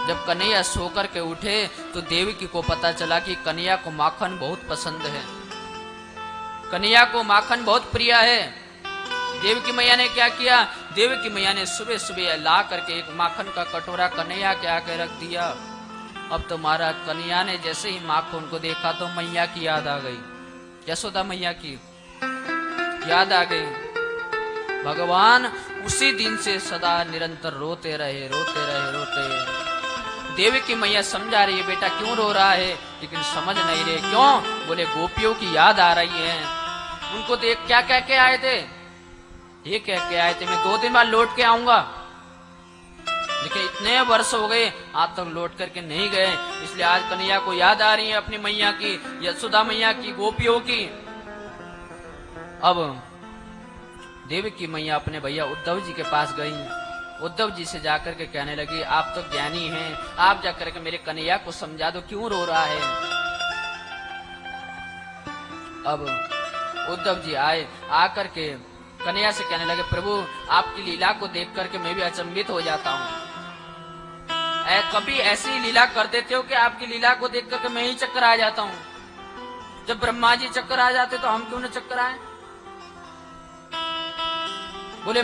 जब कन्हैया सोकर के उठे तो देवकी को पता चला कि कन्हैया को माखन बहुत पसंद है, कन्हैया को माखन बहुत प्रिय है। देवकी मैया ने क्या किया, देवकी मैया ने सुबह सुबह ला करके एक माखन का कटोरा कन्हैया के आके रख दिया। अब तो महाराज कन्हैया ने जैसे ही माखन को देखा तो मैया की याद आ गई, यशोदा मैया की याद आ गई। भगवान उसी दिन से सदा निरंतर रोते रहे, रोते रहे, रोते। देवकी मैया समझा रही है बेटा क्यों रो रहा है, लेकिन समझ नहीं रहे क्यों। बोले गोपियों की याद आ रही है, उनको देख क्या कह के आए थे, ये कह के आए थे मैं 2 दिन बाद लौट के आऊंगा, लेकिन इतने वर्ष हो गए आज तक लौट करके नहीं गए। इसलिए आज कन्हैया को याद आ रही है अपनी मैया की, यशोदा मैया की, गोपियों की। अब देवकी मैया अपने भैया उद्धव जी के पास गई, उद्धव जी से जाकर के कहने लगी आप तो ज्ञानी हैं, आप जाकर के मेरे कन्हैया को समझा दो क्यों रो रहा है। अब उद्धव जी आए, आकर के कन्हैया से कहने लगे प्रभु आपकी लीला को देख करके मैं भी अचंभित हो जाता हूँ। कभी ऐसी लीला कर देते हो कि आपकी लीला को देख करके मैं ही चक्कर आ जाता हूँ। जब ब्रह्मा जी चक्कर आ जाते तो हम क्यों न चक्कर आए। बोले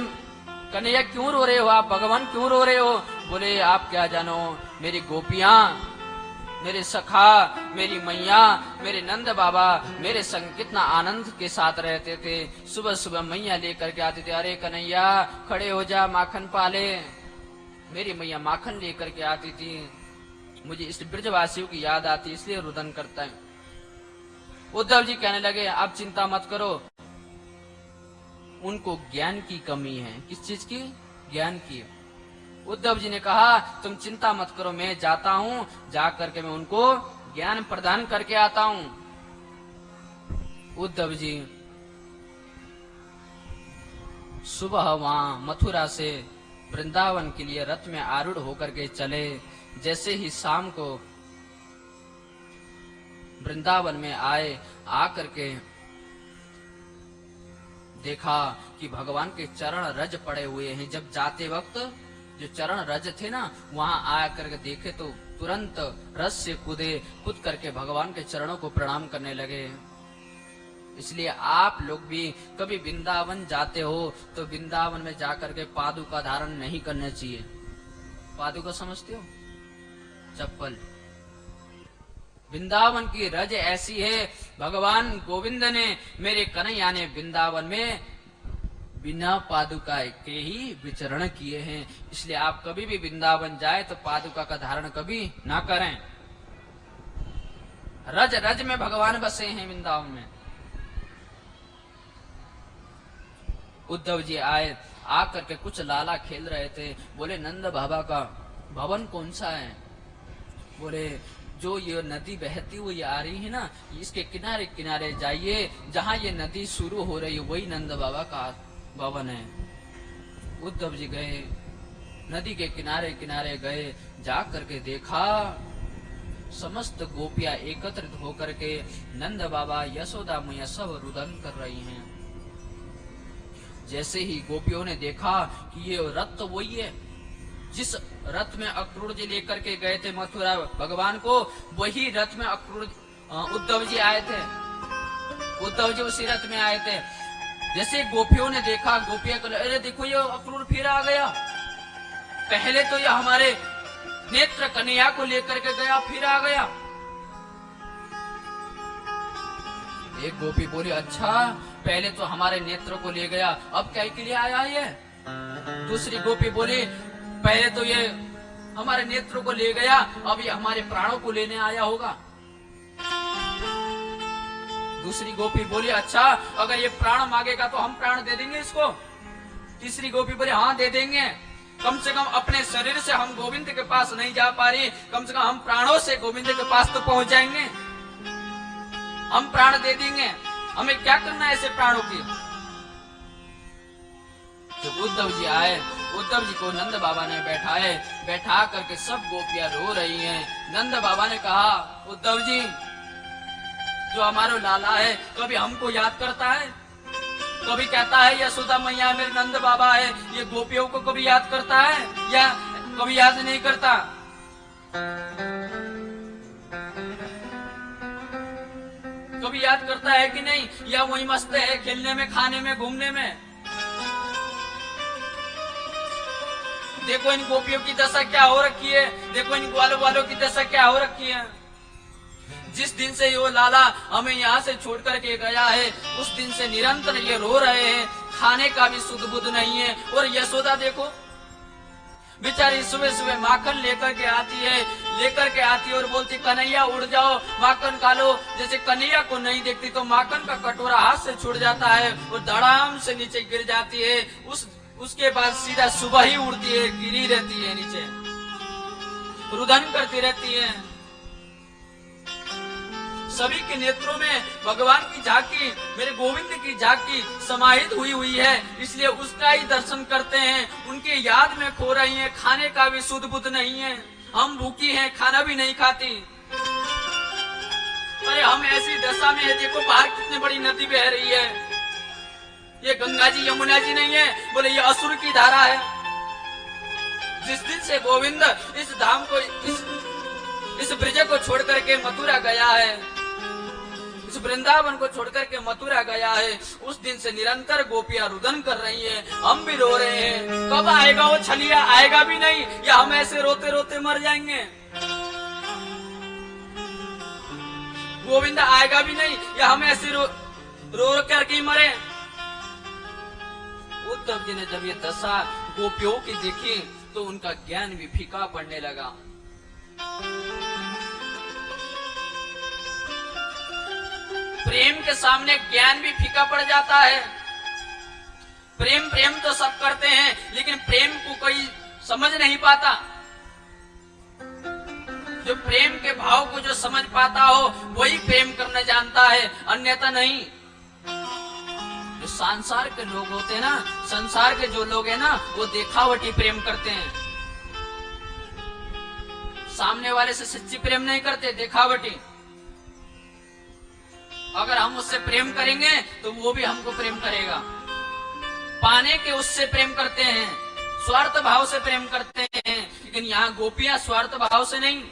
कन्हैया क्यों रो रहे हो आप, भगवान क्यों रो रहे हो। बोले आप क्या जानो, मेरी गोपियां, मेरे सखा, मेरी मैया, मेरे नंद बाबा मेरे संग कितना आनंद के साथ रहते थे। सुबह सुबह मैया लेकर के आते थे, अरे कन्हैया खड़े हो जा माखन पाले। मेरी मैया माखन लेकर के आती थी, मुझे इस ब्रजवासियों की याद आती इसलिए रुदन करता है। उद्धव जी कहने लगे आप चिंता मत करो, उनको ज्ञान की कमी है। किस चीज की, ज्ञान की। उद्धव जी ने कहा तुम चिंता मत करो, मैं जाता हूँ, जा करके मैं उनको ज्ञान प्रदान करके आता हूँ। उद्धव जी सुबह वहां मथुरा से वृंदावन के लिए रथ में आरूढ़ होकर के चले। जैसे ही शाम को वृंदावन में आए, आकर के देखा कि भगवान के चरण रज पड़े हुए हैं। जब जाते वक्त जो चरण रज थे ना, वहां आकर के देखे तो तुरंत रस से कूद करके भगवान के चरणों को प्रणाम करने लगे। इसलिए आप लोग भी कभी वृंदावन जाते हो तो वृंदावन में जाकर के पादुका धारण नहीं करना चाहिए। पादुका समझते हो, चप्पल। वृंदावन की रज ऐसी है, भगवान गोविंद ने, मेरे कन्हैया ने वृंदावन में बिना पादुका के ही विचरण किए हैं। इसलिए आप कभी भी वृंदावन जाए तो पादुका का धारण कभी ना करें। रज रज में भगवान बसे हैं वृंदावन में। उद्धव जी आए, आकर के कुछ लाला खेल रहे थे। बोले नंद बाबा का भवन कौन सा है। बोले जो ये नदी बहती हुई आ रही है ना, इसके किनारे किनारे जाइए, जहाँ ये नदी शुरू हो रही है वही नंद बाबा का भवन है। उद्धव जी गए, नदी के किनारे किनारे गए, जा करके देखा समस्त गोपियां एकत्रित होकर के नंद बाबा, यशोदा मैया सब रुदन कर रही हैं। जैसे ही गोपियों ने देखा कि ये रथ तो वही है जिस रथ में अक्रूर जी लेकर के गए थे मथुरा भगवान को, वही रथ में अक्रूर उद्धव जी आए थे। उद्धव जी उसी रथ में आए थे। जैसे गोपियों ने देखा, गोपियां को अरे देखो ये अक्रूर फिर आ गया। पहले तो ये हमारे नेत्र कन्हैया को लेकर के गया, फिर आ गया। एक गोपी बोली अच्छा, पहले तो हमारे नेत्र को ले गया, अब क्या के लिए आया ये। दूसरी गोपी बोली पहले तो ये हमारे नेत्र को ले गया, अब ये हमारे प्राणों को लेने आया होगा। दूसरी गोपी बोली अच्छा, अगर ये प्राण मांगेगा तो हम प्राण दे देंगे इसको। तीसरी गोपी बोली हाँ दे देंगे, कम से कम अपने शरीर से हम गोविंद के पास नहीं जा पा रही, कम से कम हम प्राणों से गोविंद के पास तो पहुंच जाएंगे, हम प्राण दे देंगे, हमें क्या करना है ऐसे प्राणों की। तो उद्धव जी आए, उद्धव जी को नंद बाबा ने बैठाए, बैठा करके सब गोपियां रो रही हैं। नंद बाबा ने कहा उद्धव जी जो हमारा लाला है कभी हमको याद करता है, कभी कहता है यशोदा मैया मेरे नंद बाबा है, ये गोपियों को कभी याद करता है या कभी याद नहीं करता। कभी याद करता है कि नहीं, या वही मस्त है खेलने में, खाने में, घूमने में? देखो इन गोपियों की दशा क्या हो रखी है, देखो इन ग्वालों वालों की दशा क्या हो रखी है। जिस दिन से ये लाला हमें यहाँ से छोड़ करके गया है, उस दिन से निरंतर ये रो रहे हैं, खाने का भी सुध बुध नहीं है। और यशोदा देखो बेचारी सुबह सुबह माखन लेकर के आती है और बोलती कन्हैया उड़ जाओ, माखन खा लो। जैसे कन्हैया को नहीं देखती तो माखन का कटोरा हाथ से छूट जाता है और धड़ाम से नीचे गिर जाती है। उसके बाद सीधा सुबह ही उड़ती है, गिरी रहती है नीचे, रुदन करती रहती है। सभी के नेत्रों में भगवान की झांकी, मेरे गोविंद की झांकी समाहित हुई है, इसलिए उसका ही दर्शन करते हैं। उनके याद में खो रही हैं, खाने का भी सुध बुध नहीं है। हम भूखी हैं, खाना भी नहीं खाती। अरे हम ऐसी दशा में है, देखो बाहर कितनी बड़ी नदी बह रही है। ये गंगा जी यमुना जी नहीं है, बोले ये असुर की धारा है। जिस दिन से गोविंद इस धाम को, इस ब्रिज को छोड़ करके मथुरा गया है, इस वृंदावन को छोड़ करके मथुरा गया है, उस दिन से निरंतर गोपियां रुदन कर रही हैं, हम भी रो रहे हैं। कब आएगा वो छलिया? आएगा भी नहीं, या हम ऐसे रोते रोते मर जाएंगे? गोविंद आएगा भी नहीं, या हम ऐसे रो करके मरे? उद्धव जी ने जब ये दशा गोपियों की देखी तो उनका ज्ञान भी फीका पड़ने लगा। प्रेम के सामने ज्ञान भी फीका पड़ जाता है। प्रेम तो सब करते हैं, लेकिन प्रेम को कोई समझ नहीं पाता। जो प्रेम के भाव को जो समझ पाता हो वही प्रेम करना जानता है, अन्यथा नहीं। जो संसार के लोग होते हैं ना, संसार के जो लोग हैं ना, वो देखावटी प्रेम करते हैं। सामने वाले से सच्ची प्रेम नहीं करते, देखावटी। अगर हम उससे प्रेम करेंगे तो वो भी हमको प्रेम करेगा। पाने के उससे प्रेम करते हैं, स्वार्थ भाव से प्रेम करते हैं। लेकिन यहाँ गोपियां स्वार्थ भाव से नहीं,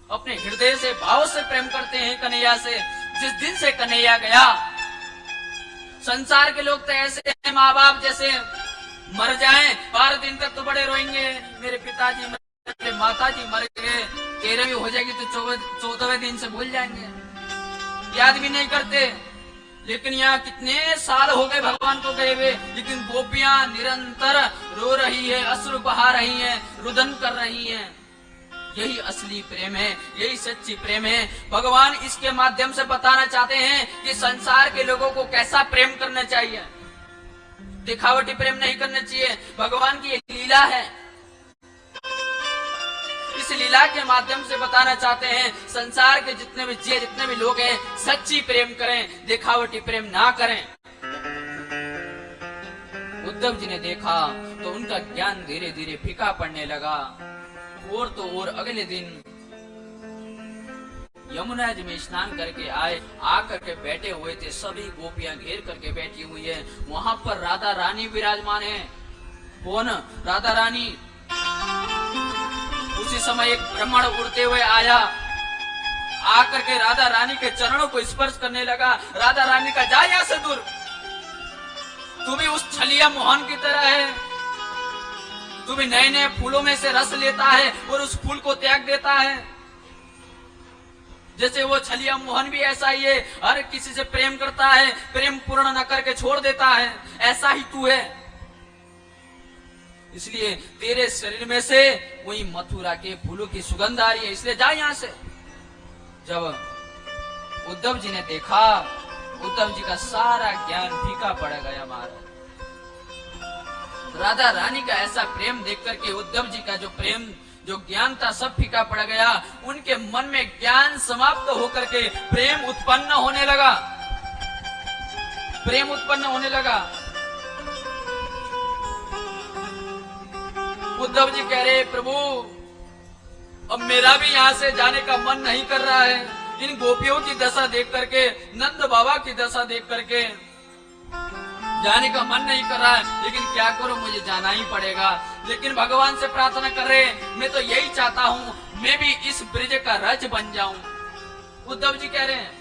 अपने हृदय से, भाव से प्रेम करते हैं कन्हैया से। जिस दिन से कन्हैया गया, संसार के लोग तो ऐसे हैं, माँ बाप जैसे मर जाएं 12 दिन तक तो बड़े रोएंगे, मेरे पिताजी, मेरे माताजी मर गए। 13वीं हो जाएगी तो 14वें दिन से भूल जाएंगे, याद भी नहीं करते। लेकिन यहाँ कितने साल हो गए भगवान को गए हुए, लेकिन गोपियां निरंतर रो रही है, अश्रु बहा रही हैं, रुदन कर रही हैं। यही असली प्रेम है, यही सच्ची प्रेम है। भगवान इसके माध्यम से बताना चाहते हैं कि संसार के लोगों को कैसा प्रेम करना चाहिए। दिखावटी प्रेम नहीं करना चाहिए। भगवान की एक लीला है, इस लीला के माध्यम से बताना चाहते हैं संसार के जितने भी लोग हैं, सच्ची प्रेम करें, दिखावटी प्रेम ना करें। उद्धव जी ने देखा तो उनका ज्ञान धीरे धीरे फीका पड़ने लगा। और तो और अगले दिन यमुना जी में स्नान करके आए, आकर के बैठे हुए थे, सभी गोपियां घेर करके बैठी हुई है। वहां पर राधा रानी विराजमान है। कौन? राधा रानी। उसी समय एक ब्राह्मण उड़ते हुए आया, आकर के राधा रानी के चरणों को स्पर्श करने लगा। राधा रानी का जा यहां से दूर, तू भी उस छलिया मोहन की तरह है, तू भी नए नए फूलों में से रस लेता है और उस फूल को त्याग देता है। जैसे वो छलिया मोहन भी ऐसा ही है, हर किसी से प्रेम करता है, प्रेम पूर्ण न करके छोड़ देता है, ऐसा ही तू है। इसलिए तेरे शरीर में से वही मथुरा के फूलों की सुगंध आ रही है, इसलिए जा यहां से। जब उद्धव जी ने देखा, उद्धव जी का सारा ज्ञान फीका पड़ गया महाराज। राधा रानी का ऐसा प्रेम देख करके उद्धव जी का जो प्रेम, जो ज्ञान था, सब फीका पड़ गया। उनके मन में ज्ञान समाप्त होकर के प्रेम उत्पन्न होने लगा, प्रेम उत्पन्न होने लगा। उद्धव जी कह रहे, प्रभु अब मेरा भी यहाँ से जाने का मन नहीं कर रहा है। इन गोपियों की दशा देख करके, नंद बाबा की दशा देख करके जाने का मन नहीं कर रहा है, लेकिन क्या करो, मुझे जाना ही पड़ेगा। लेकिन भगवान से प्रार्थना कर रहे, मैं तो यही चाहता हूं, मैं भी इस ब्रिज का रज बन जाऊं। उद्धव जी कह रहे हैं,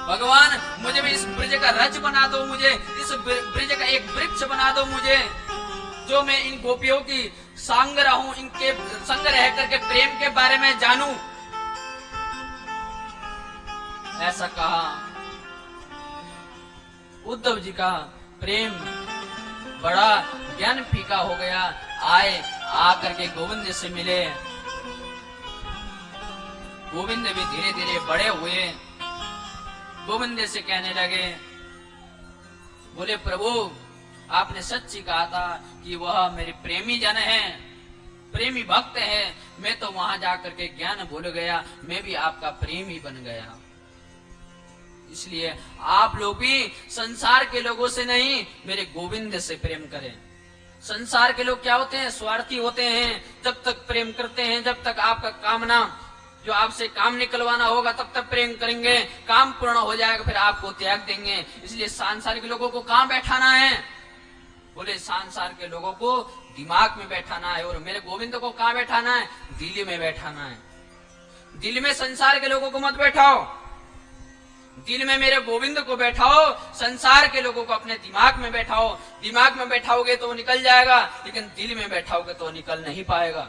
भगवान मुझे भी इस ब्रिज का रज बना दो, मुझे इस ब्रिज का एक वृक्ष बना दो, मुझे जो मैं इन गोपियों की संग रहूं, इनके संग रह करके प्रेम के बारे में जानूं। ऐसा कहा। उद्धव जी का प्रेम बड़ा ज्ञान फीका हो गया। आए, आकर के गोविंद से मिले। गोविंद भी धीरे धीरे बड़े हुए। गोविंद से कहने लगे, बोले प्रभु आपने सच्ची कहा था कि वह मेरे प्रेमी जन है, प्रेमी भक्त है। मैं तो वहां जाकर के ज्ञान भूल गया, मैं भी आपका प्रेमी बन गया। इसलिए आप लोग भी संसार के लोगों से नहीं, मेरे गोविंद से प्रेम करें। संसार के लोग क्या होते हैं? स्वार्थी होते हैं। जब तक प्रेम करते हैं, जब तक आपका कामना, जो आपसे काम निकलवाना होगा तब तक प्रेम करेंगे, काम पूर्ण हो जाएगा फिर आपको त्याग देंगे। इसलिए संसार के लोगों को कहां बैठाना है? बोले संसार के लोगों को दिमाग में बैठाना है, और मेरे गोविंद को कहां बैठाना है? दिल में बैठाना है। दिल में संसार के लोगों को मत बैठाओ, दिल में मेरे गोविंद को बैठाओ। संसार के लोगों को अपने दिमाग में बैठाओ। दिमाग में बैठाओगे तो वो निकल जाएगा, लेकिन दिल में बैठाओगे तो निकल नहीं पाएगा।